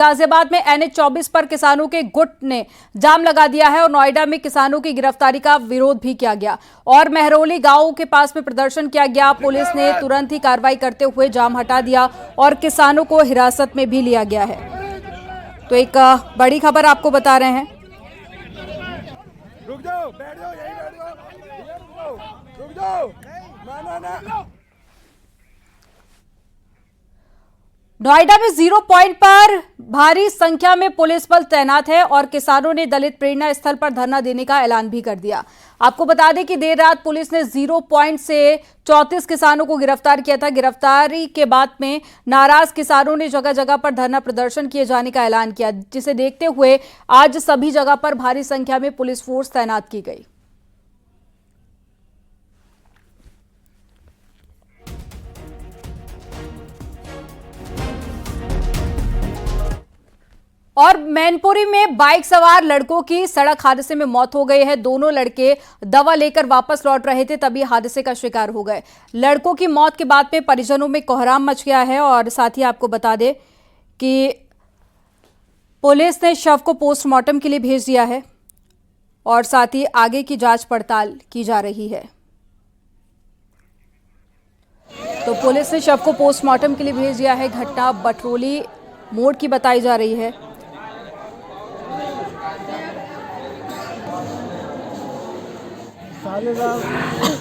गाजियाबाद में NH-24 पर किसानों के गुट ने जाम लगा दिया है और नोएडा में किसानों की गिरफ्तारी का विरोध भी किया गया और महरौली गांव के पास में प्रदर्शन किया गया। पुलिस ने तुरंत ही कार्रवाई करते हुए जाम हटा दिया और किसानों को हिरासत में भी लिया गया है। तो एक बड़ी खबर आपको बता रहे हैं। रुक जाओ, बैठ जाओ, यहीं बैठ जाओ, रुक जाओ, ना। नोएडा में 0 पॉइंट पर भारी संख्या में पुलिस बल तैनात है और किसानों ने दलित प्रेरणा स्थल पर धरना देने का ऐलान भी कर दिया। आपको बता दें कि देर रात पुलिस ने 0 पॉइंट से 34 किसानों को गिरफ्तार किया था। गिरफ्तारी के बाद में नाराज किसानों ने जगह जगह पर धरना प्रदर्शन किए जाने का ऐलान किया, जिसे देखते हुए आज सभी जगह पर भारी संख्या में पुलिस फोर्स तैनात की गई। और मैनपुरी में बाइक सवार लड़कों की सड़क हादसे में मौत हो गई है। दोनों लड़के दवा लेकर वापस लौट रहे थे, तभी हादसे का शिकार हो गए। लड़कों की मौत के बाद में परिजनों में कोहराम मच गया है और साथ ही आपको बता दें कि पुलिस ने शव को पोस्टमार्टम के लिए भेज दिया है और साथ ही आगे की जांच पड़ताल की जा रही है। तो पुलिस ने शव को पोस्टमार्टम के लिए भेज दिया है। घटना बटरोली मोड़ की बताई जा रही है।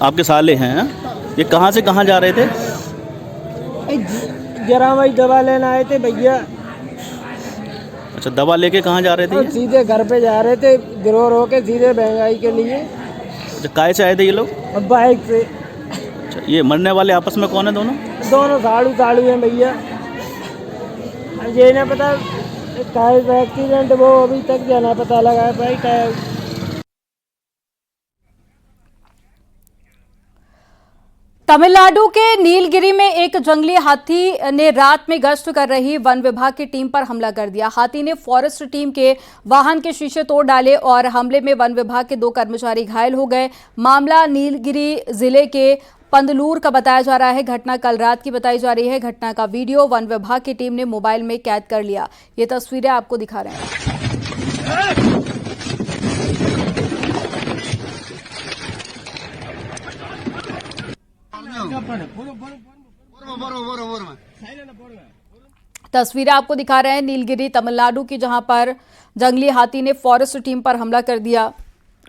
आपके साले हैं? ये कहाँ से कहाँ जा रहे थे? जरा भाई दवा लेने आए थे भैया। अच्छा, दवा लेके कहाँ जा रहे थे? सीधे घर पे जा रहे थे, गिरोह होके सीधे महंगाई के लिए। अच्छा, काहे से आए थे ये लोग? बाइक से। अच्छा, ये मरने वाले आपस में कौन है दोनों? दोनों साड़ू हैं भैया। ये ना पता काहे एक्सीडेंट, वो अभी तक जाना पता लगा है भाई काहे। तमिलनाडु के नीलगिरी में एक जंगली हाथी ने रात में गश्त कर रही वन विभाग की टीम पर हमला कर दिया। हाथी ने फॉरेस्ट टीम के वाहन के शीशे तोड़ डाले और हमले में वन विभाग के 2 कर्मचारी घायल हो गए। मामला नीलगिरी जिले के पंदलूर का बताया जा रहा है। घटना कल रात की बताई जा रही है। घटना का वीडियो वन विभाग की टीम ने मोबाइल में कैद कर लिया। ये तस्वीरें आपको दिखा रहे हैं। तस्वीरें आपको दिखा रहे हैं नीलगिरी तमिलनाडु की, जहां पर जंगली हाथी ने फॉरेस्ट टीम पर हमला कर दिया।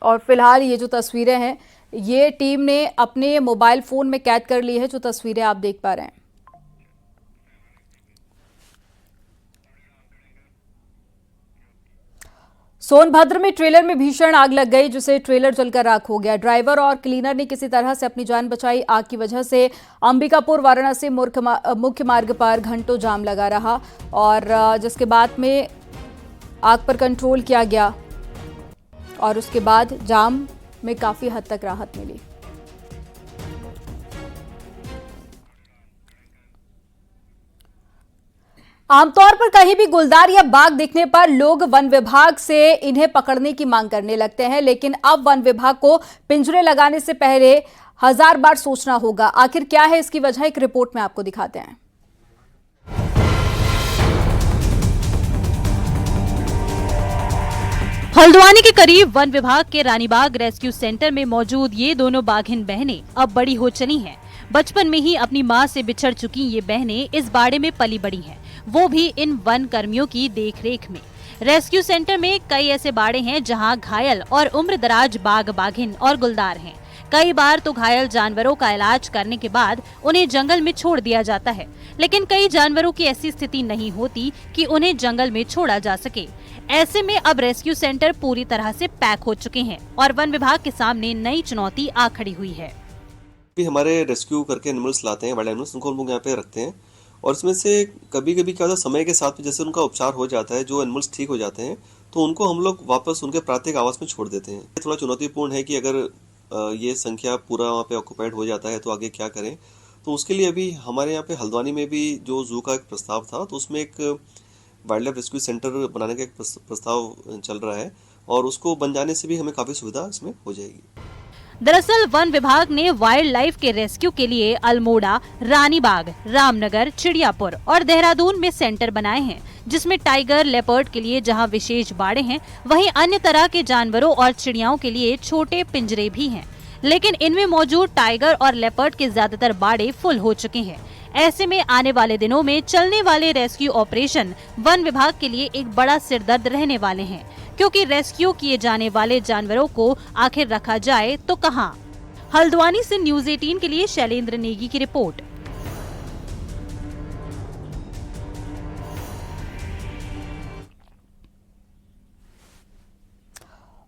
और फिलहाल ये जो तस्वीरें हैं ये टीम ने अपने मोबाइल फोन में कैद कर ली है, जो तस्वीरें आप देख पा रहे हैं। सोनभद्र में ट्रेलर में भीषण आग लग गई, जिसे ट्रेलर जलकर राख हो गया। ड्राइवर और क्लीनर ने किसी तरह से अपनी जान बचाई। आग की वजह से अंबिकापुर वाराणसी मुख्य मार्ग पर घंटों जाम लगा रहा और जिसके बाद में आग पर कंट्रोल किया गया और उसके बाद जाम में काफी हद तक राहत मिली। आमतौर पर कहीं भी गुलदार या बाग दिखने पर लोग वन विभाग से इन्हें पकड़ने की मांग करने लगते हैं, लेकिन अब वन विभाग को पिंजरे लगाने से पहले 1000 बार सोचना होगा। आखिर क्या है इसकी वजह, एक रिपोर्ट में आपको दिखाते हैं। हल्द्वानी के करीब वन विभाग के रानीबाग रेस्क्यू सेंटर में मौजूद ये दोनों बाघिन बहनें अब बड़ी हो चली हैं। बचपन में ही अपनी मां से बिछड़ चुकी ये बहनें इस बाड़े में पली बड़ी हैं, वो भी इन वन कर्मियों की देखरेख में। रेस्क्यू सेंटर में कई ऐसे बाड़े हैं जहां घायल और उम्रदराज बाघ बाघिन और गुलदार हैं। कई बार तो घायल जानवरों का इलाज करने के बाद उन्हें जंगल में छोड़ दिया जाता है, लेकिन कई जानवरों की ऐसी स्थिति नहीं होती कि उन्हें जंगल में छोड़ा जा सके। ऐसे में अब रेस्क्यू सेंटर पूरी तरह से पैक हो चुके हैं और वन विभाग के सामने नई चुनौती आ खड़ी हुई है। हमारे रेस्क्यू करके एनिमल्स लाते हैं, वाइल्ड एनिमल्स, उनको हम लोग यहाँ पे रखते हैं और इसमें से कभी कभी क्या होता है, समय के साथ में जैसे उनका उपचार हो जाता है, जो एनिमल्स ठीक हो जाते हैं तो उनको हम लोग वापस उनके प्राकृतिक आवास में छोड़ देते हैं। थोड़ा चुनौतीपूर्ण है कि अगर ये संख्या पूरा वहाँ पे ऑक्यूपाइड हो जाता है तो आगे क्या करें। तो उसके लिए अभी हमारे यहाँ पे हल्द्वानी में भी जो जू का एक प्रस्ताव था, तो उसमें एक वाइल्ड लाइफ रेस्क्यू सेंटर बनाने का एक प्रस्ताव चल रहा है और उसको बन जाने से भी हमें काफ़ी सुविधा इसमें हो जाएगी। दरअसल वन विभाग ने वाइल्ड लाइफ के रेस्क्यू के लिए अल्मोड़ा, रानीबाग, रामनगर, चिड़ियापुर और देहरादून में सेंटर बनाए हैं, जिसमें टाइगर, लेपर्ड के लिए जहां विशेष बाड़े हैं, वहीं अन्य तरह के जानवरों और चिड़ियाओं के लिए छोटे पिंजरे भी हैं। लेकिन इनमें मौजूद टाइगर और लेपर्ड के ज्यादातर बाड़े फुल हो चुके हैं। ऐसे में आने वाले दिनों में चलने वाले रेस्क्यू ऑपरेशन वन विभाग के लिए एक बड़ा सिरदर्द रहने वाले हैं, क्योंकि रेस्क्यू किए जाने वाले जानवरों को आखिर रखा जाए तो कहां? हल्द्वानी से न्यूज़ 18 के लिए शैलेंद्र नेगी की रिपोर्ट।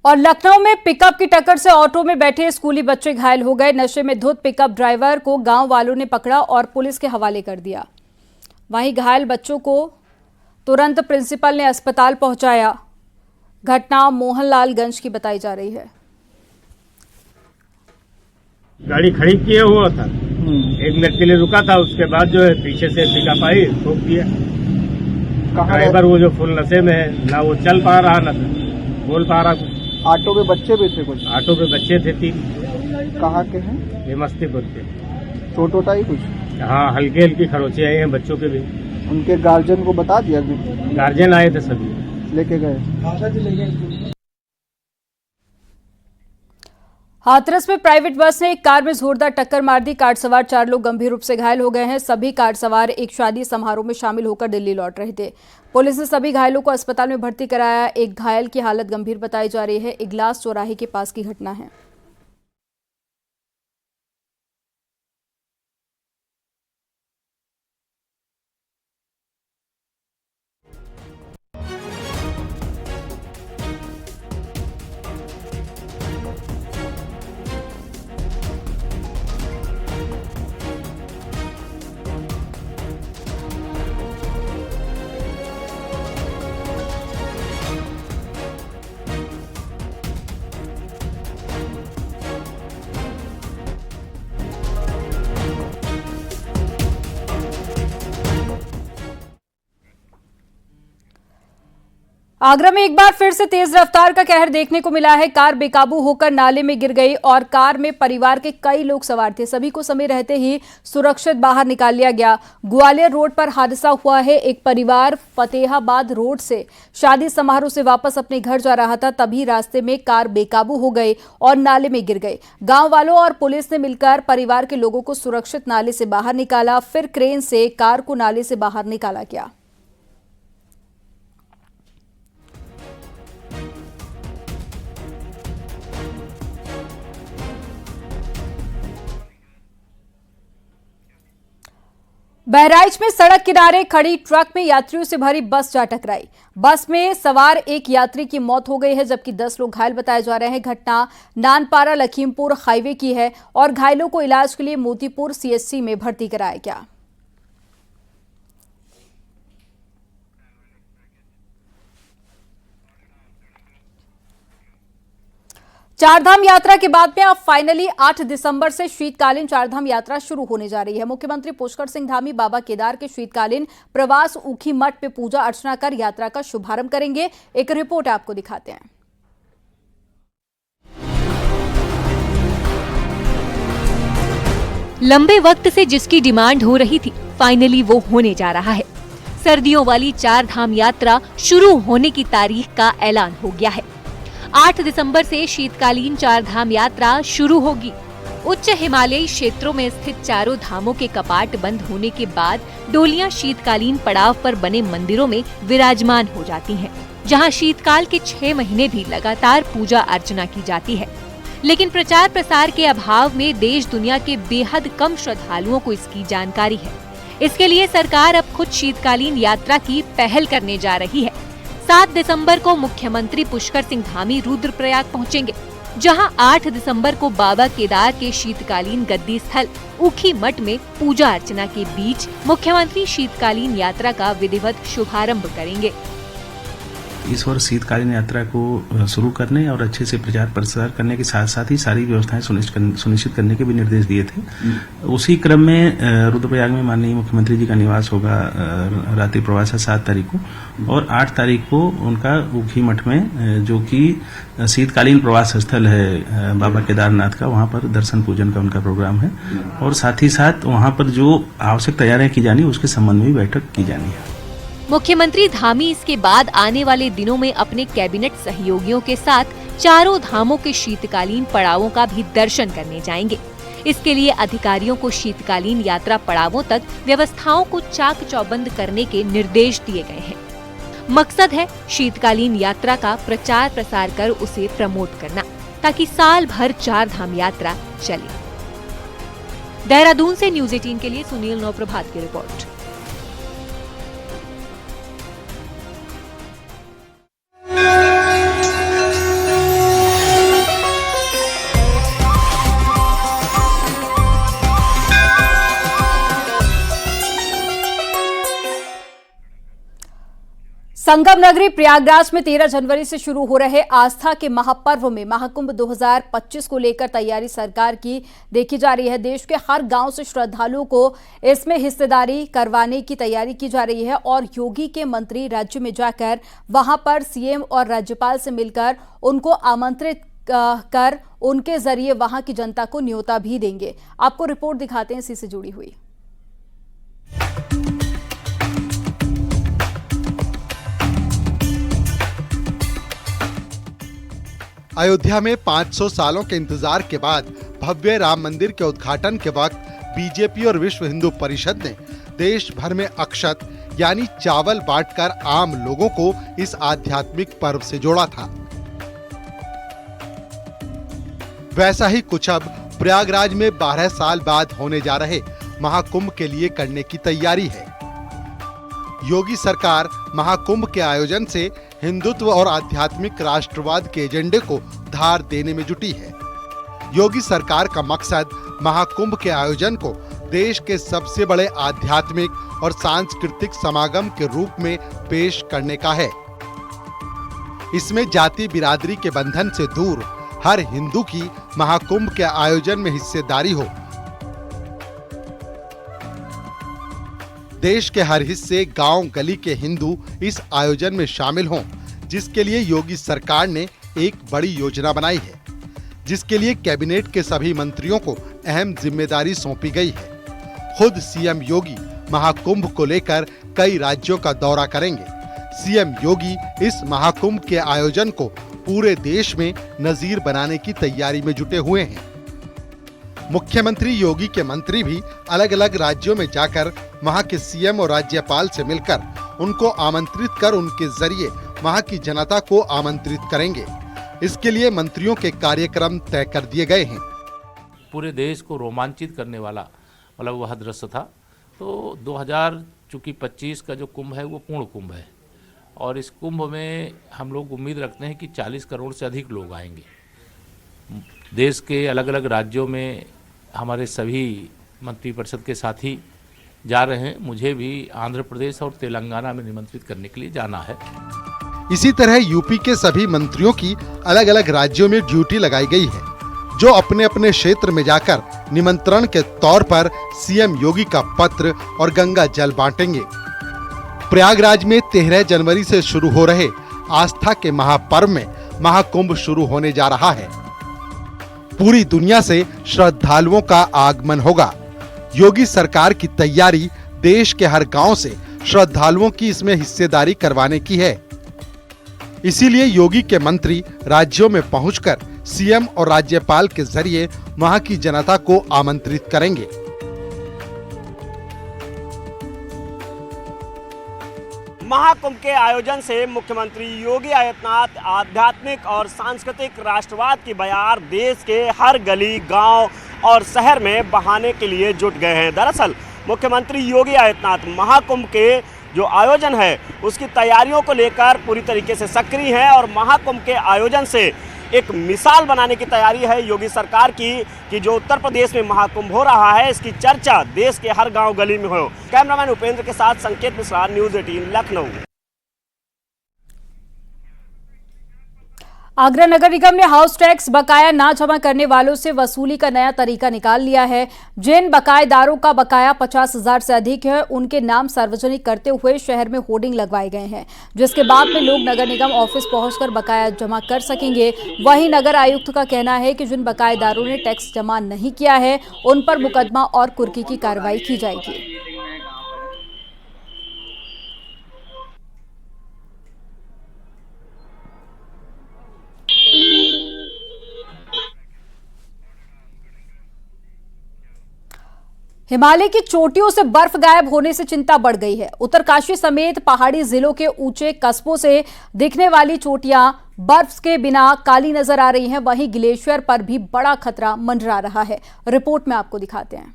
और लखनऊ में पिकअप की टक्कर से ऑटो में बैठे स्कूली बच्चे घायल हो गए। नशे में धुत पिकअप ड्राइवर को गांव वालों ने पकड़ा और पुलिस के हवाले कर दिया। वहीं घायल बच्चों को तुरंत प्रिंसिपल ने अस्पताल पहुंचाया। घटना मोहनलालगंज की बताई जा रही है। गाड़ी खड़ी किए हुआ था, 1 मिनट के लिए रुका था, उसके बाद जो है पीछे से पिकअप आई, ठोक दिया। ड्राइवर वो जो फुल नशे में है, ना वो चल पा रहा ना बोल पा रहा। ऑटो में बच्चे भी थे कुछ? ऑटो पे बच्चे थे 3। कहाँ के हैं? ये मस्तीपुर के। चोट वोट आई कुछ? हाँ, हल्की हल्की खरोचे आई हैं बच्चों के भी। उनके गार्जियन को बता दिया? गार्जियन आए थे सभी, लेके गए। हाथरस में प्राइवेट बस ने एक कार में जोरदार टक्कर मार दी। कार सवार 4 लोग गंभीर रूप से घायल हो गए हैं। सभी कार सवार एक शादी समारोह में शामिल होकर दिल्ली लौट रहे थे। पुलिस ने सभी घायलों को अस्पताल में भर्ती कराया। एक घायल की हालत गंभीर बताई जा रही है। इगलास चौराहे के पास की घटना है। आगरा में एक बार फिर से तेज रफ्तार का कहर देखने को मिला है। कार बेकाबू होकर नाले में गिर गई और कार में परिवार के कई लोग सवार थे। सभी को समय रहते ही सुरक्षित बाहर निकाल लिया गया। ग्वालियर रोड पर हादसा हुआ है। एक परिवार फतेहाबाद रोड से शादी समारोह से वापस अपने घर जा रहा था, तभी रास्ते में कार बेकाबू हो गई और नाले में गिर गई। गांव वालों और पुलिस ने मिलकर परिवार के लोगों को सुरक्षित नाले से बाहर निकाला। फिर क्रेन से कार को नाले से बाहर निकाला गया। बहराइच में सड़क किनारे खड़ी ट्रक में यात्रियों से भरी बस जा टकराई। बस में सवार एक यात्री की मौत हो गई है, जबकि 10 लोग घायल बताए जा रहे हैं। घटना नानपारा लखीमपुर हाईवे की है और घायलों को इलाज के लिए मोतीपुर सीएचसी में भर्ती कराया गया। चारधाम यात्रा के बाद में अब फाइनली 8 दिसंबर से शीतकालीन चारधाम यात्रा शुरू होने जा रही है। मुख्यमंत्री पुष्कर सिंह धामी बाबा केदार के शीतकालीन प्रवास ऊखी मठ में पूजा अर्चना कर यात्रा का शुभारंभ करेंगे। एक रिपोर्ट आपको दिखाते हैं। लंबे वक्त से जिसकी डिमांड हो रही थी, फाइनली वो होने जा रहा है। सर्दियों वाली चारधाम यात्रा शुरू होने की तारीख का ऐलान हो गया है। 8 दिसंबर से शीतकालीन चारधाम यात्रा शुरू होगी। उच्च हिमालयी क्षेत्रों में स्थित चारों धामों के कपाट बंद होने के बाद डोलियां शीतकालीन पड़ाव पर बने मंदिरों में विराजमान हो जाती हैं, जहां शीतकाल के 6 महीने भी लगातार पूजा अर्चना की जाती है। लेकिन प्रचार प्रसार के अभाव में देश दुनिया के बेहद कम श्रद्धालुओं को इसकी जानकारी है। इसके लिए सरकार अब खुद शीतकालीन यात्रा की पहल करने जा रही है। 7 दिसंबर को मुख्यमंत्री पुष्कर सिंह धामी रुद्रप्रयाग पहुंचेंगे, जहां 8 दिसंबर को बाबा केदार के शीतकालीन गद्दी स्थल ऊखी मठ में पूजा अर्चना के बीच मुख्यमंत्री शीतकालीन यात्रा का विधिवत शुभारंभ करेंगे। इस वर्ष शीतकालीन यात्रा को शुरू करने और अच्छे से प्रचार प्रसार करने के साथ साथ ही सारी व्यवस्थाएं सुनिश्चित करने के भी निर्देश दिए थे। उसी क्रम में रुद्रप्रयाग में माननीय मुख्यमंत्री जी का निवास होगा रात्रि प्रवास 7 तारीख को, और 8 तारीख को उनका ऊखी मठ में जो कि शीतकालीन प्रवास स्थल है बाबा केदारनाथ का, वहां पर दर्शन पूजन का उनका प्रोग्राम है, और साथ ही साथ वहां पर जो आवश्यक तैयारियां की जानी उसके संबंध में भी बैठक की जानी है। मुख्यमंत्री धामी इसके बाद आने वाले दिनों में अपने कैबिनेट सहयोगियों के साथ चारों धामों के शीतकालीन पड़ावों का भी दर्शन करने जाएंगे। इसके लिए अधिकारियों को शीतकालीन यात्रा पड़ावों तक व्यवस्थाओं को चाक चौबंद करने के निर्देश दिए गए हैं। मकसद है शीतकालीन यात्रा का प्रचार प्रसार कर उसे प्रमोट करना, ताकि साल भर 4 धाम यात्रा चले। देहरादून से न्यूज़ 18 के लिए सुनील नौप्रभात की रिपोर्ट। संगम नगरी प्रयागराज में 13 जनवरी से शुरू हो रहे आस्था के महापर्व में महाकुंभ 2025 को लेकर तैयारी सरकार की देखी जा रही है। देश के हर गांव से श्रद्धालुओं को इसमें हिस्सेदारी करवाने की तैयारी की जा रही है और योगी के मंत्री राज्य में जाकर वहां पर सीएम और राज्यपाल से मिलकर उनको आमंत्रित कर उनके जरिए वहां की जनता को न्योता भी देंगे। आपको रिपोर्ट दिखाते हैं इसी से जुड़ी हुई। अयोध्या में 500 सालों के इंतजार के बाद भव्य राम मंदिर के उद्घाटन के वक्त बीजेपी और विश्व हिंदू परिषद ने देश भर में अक्षत यानी चावल बांटकर आम लोगों को इस आध्यात्मिक पर्व से जोड़ा था। वैसा ही कुछ अब प्रयागराज में 12 साल बाद होने जा रहे महाकुंभ के लिए करने की तैयारी है। योगी सरकार महाकुंभ के आयोजन से हिंदुत्व और आध्यात्मिक राष्ट्रवाद के एजेंडे को धार देने में जुटी है। योगी सरकार का मकसद महाकुंभ के आयोजन को देश के सबसे बड़े आध्यात्मिक और सांस्कृतिक समागम के रूप में पेश करने का है। इसमें जाति बिरादरी के बंधन से दूर हर हिंदू की महाकुंभ के आयोजन में हिस्सेदारी हो। देश के हर हिस्से गांव गली के हिंदू इस आयोजन में शामिल हों, जिसके लिए योगी सरकार ने एक बड़ी योजना बनाई है, जिसके लिए कैबिनेट के सभी मंत्रियों को अहम जिम्मेदारी सौंपी गई है। खुद सीएम योगी महाकुंभ को लेकर कई राज्यों का दौरा करेंगे। सीएम योगी इस महाकुंभ के आयोजन को पूरे देश में नजीर बनाने की तैयारी में जुटे हुए हैं। मुख्यमंत्री योगी के मंत्री भी अलग अलग राज्यों में जाकर वहां के सीएम और राज्यपाल से मिलकर उनको आमंत्रित कर उनके जरिए वहां की जनता को आमंत्रित करेंगे। इसके लिए मंत्रियों के कार्यक्रम तय कर दिए गए हैं। पूरे देश को रोमांचित करने वाला मतलब वह दृश्य था। तो 2025 का जो कुंभ है वो पूर्ण कुंभ है और इस कुंभ में हम लोग उम्मीद रखते हैं कि 40 करोड़ से अधिक लोग आएंगे। देश के अलग अलग राज्यों में हमारे सभी मंत्रिपरिषद के साथी जा रहे हैं। मुझे भी आंध्र प्रदेश और तेलंगाना में निमंत्रित करने के लिए जाना है। इसी तरह यूपी के सभी मंत्रियों की अलग अलग राज्यों में ड्यूटी लगाई गई है, जो अपने अपने क्षेत्र में जाकर निमंत्रण के तौर पर सीएम योगी का पत्र और गंगा जल बांटेंगे। प्रयागराज में 13 जनवरी से शुरू हो रहे आस्था के महापर्व में महाकुंभ शुरू होने जा रहा है। पूरी दुनिया से श्रद्धालुओं का आगमन होगा। योगी सरकार की तैयारी देश के हर गांव से श्रद्धालुओं की इसमें हिस्सेदारी करवाने की है। इसीलिए योगी के मंत्री राज्यों में पहुंचकर सीएम और राज्यपाल के जरिए वहां की जनता को आमंत्रित करेंगे। महाकुंभ के आयोजन से मुख्यमंत्री योगी आदित्यनाथ आध्यात्मिक और सांस्कृतिक राष्ट्रवाद की बयार देश के हर गली, गांव और शहर में बहाने के लिए जुट गए हैं। दरअसल मुख्यमंत्री योगी आदित्यनाथ महाकुंभ के जो आयोजन है उसकी तैयारियों को लेकर पूरी तरीके से सक्रिय हैं और महाकुंभ के आयोजन से एक मिसाल बनाने की तैयारी है योगी सरकार की कि जो उत्तर प्रदेश में महाकुंभ हो रहा है इसकी चर्चा देश के हर गांव गली में हो। कैमरामैन उपेंद्र के साथ संकेत मिश्रा, न्यूज़ 18 लखनऊ। आगरा नगर निगम ने हाउस टैक्स बकाया ना जमा करने वालों से वसूली का नया तरीका निकाल लिया है। जिन बकायेदारों का बकाया 50,000 से अधिक है, उनके नाम सार्वजनिक करते हुए शहर में होर्डिंग लगवाए गए हैं, जिसके बाद में लोग नगर निगम ऑफिस पहुंचकर बकाया जमा कर सकेंगे। वहीं नगर आयुक्त का कहना है कि जिन बकायेदारों ने टैक्स जमा नहीं किया है, उन पर मुकदमा और कुर्की की कार्रवाई की जाएगी। हिमालय की चोटियों से बर्फ गायब होने से चिंता बढ़ गई है। उत्तरकाशी समेत पहाड़ी जिलों के ऊंचे कस्बों से दिखने वाली चोटियां बर्फ के बिना काली नजर आ रही हैं। वहीं ग्लेशियर पर भी बड़ा खतरा मंडरा रहा है। रिपोर्ट में आपको दिखाते हैं।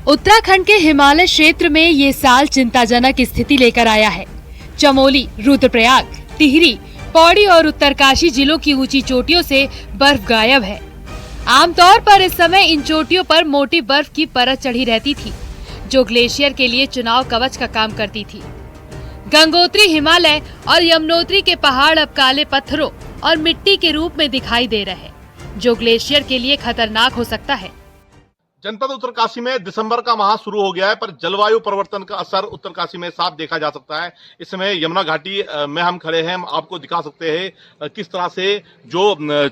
उत्तराखंड के हिमालय क्षेत्र में ये साल चिंताजनक स्थिति लेकर आया है। चमोली, रुद्रप्रयाग, टिहरी, पौड़ी और उत्तरकाशी जिलों की ऊंची चोटियों से बर्फ गायब है। आमतौर पर इस समय इन चोटियों पर मोटी बर्फ की परत चढ़ी रहती थी, जो ग्लेशियर के लिए चुनाव कवच का काम करती थी। गंगोत्री, हिमालय और यमुनोत्री के पहाड़ अब काले पत्थरों और मिट्टी के रूप में दिखाई दे रहे हैं, जो ग्लेशियर के लिए खतरनाक हो सकता है। जनपद उत्तरकाशी में दिसंबर का माह शुरू हो गया है, पर जलवायु परिवर्तन का असर उत्तरकाशी में साफ देखा जा सकता है। इस समय यमुना घाटी में हम खड़े हैं, हम आपको दिखा सकते हैं किस तरह से जो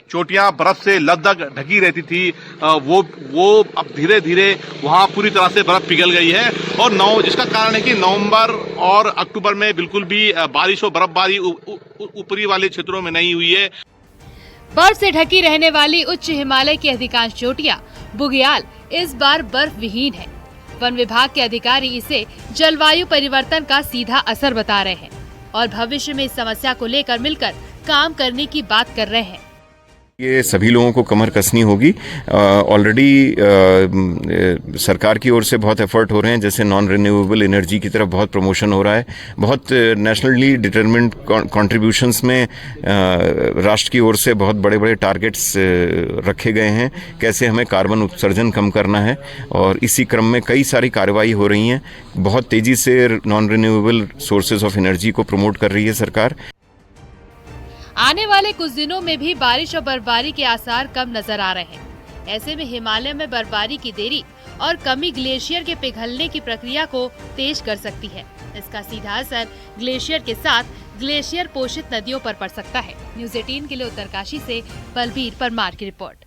चोटियां बर्फ से लगभग ढकी रहती थी, वो अब धीरे धीरे वहां पूरी तरह से बर्फ पिघल गई है। और जिसका कारण है कि नवंबर और अक्टूबर में बिल्कुल भी बारिश और बर्फबारी ऊपरी वाले क्षेत्रों में नहीं हुई है। बर्फ से ढकी रहने वाली उच्च हिमालय की अधिकांश चोटियां बुग्याल इस बार बर्फ विहीन है। वन विभाग के अधिकारी इसे जलवायु परिवर्तन का सीधा असर बता रहे हैं और भविष्य में इस समस्या को लेकर मिलकर काम करने की बात कर रहे हैं। ये सभी लोगों को कमर कसनी होगी। ऑलरेडी सरकार की ओर से बहुत एफर्ट हो रहे हैं, जैसे नॉन रिन्यूएबल एनर्जी की तरफ बहुत प्रमोशन हो रहा है। बहुत नेशनली डिटरमिन्ड कंट्रीब्यूशंस में राष्ट्र की ओर से बहुत बड़े बड़े टारगेट्स रखे गए हैं, कैसे हमें कार्बन उत्सर्जन कम करना है। और इसी क्रम में कई सारी कार्रवाई हो रही हैं। बहुत तेजी से non renewable sources of energy को प्रमोट कर रही है सरकार। आने वाले कुछ दिनों में भी बारिश और बर्फबारी के आसार कम नजर आ रहे हैं। ऐसे में हिमालय में बर्फबारी की देरी और कमी ग्लेशियर के पिघलने की प्रक्रिया को तेज कर सकती है। इसका सीधा असर ग्लेशियर के साथ ग्लेशियर पोषित नदियों पर पड़ सकता है। न्यूज़ 18 के लिए उत्तरकाशी से बलबीर परमार की रिपोर्ट।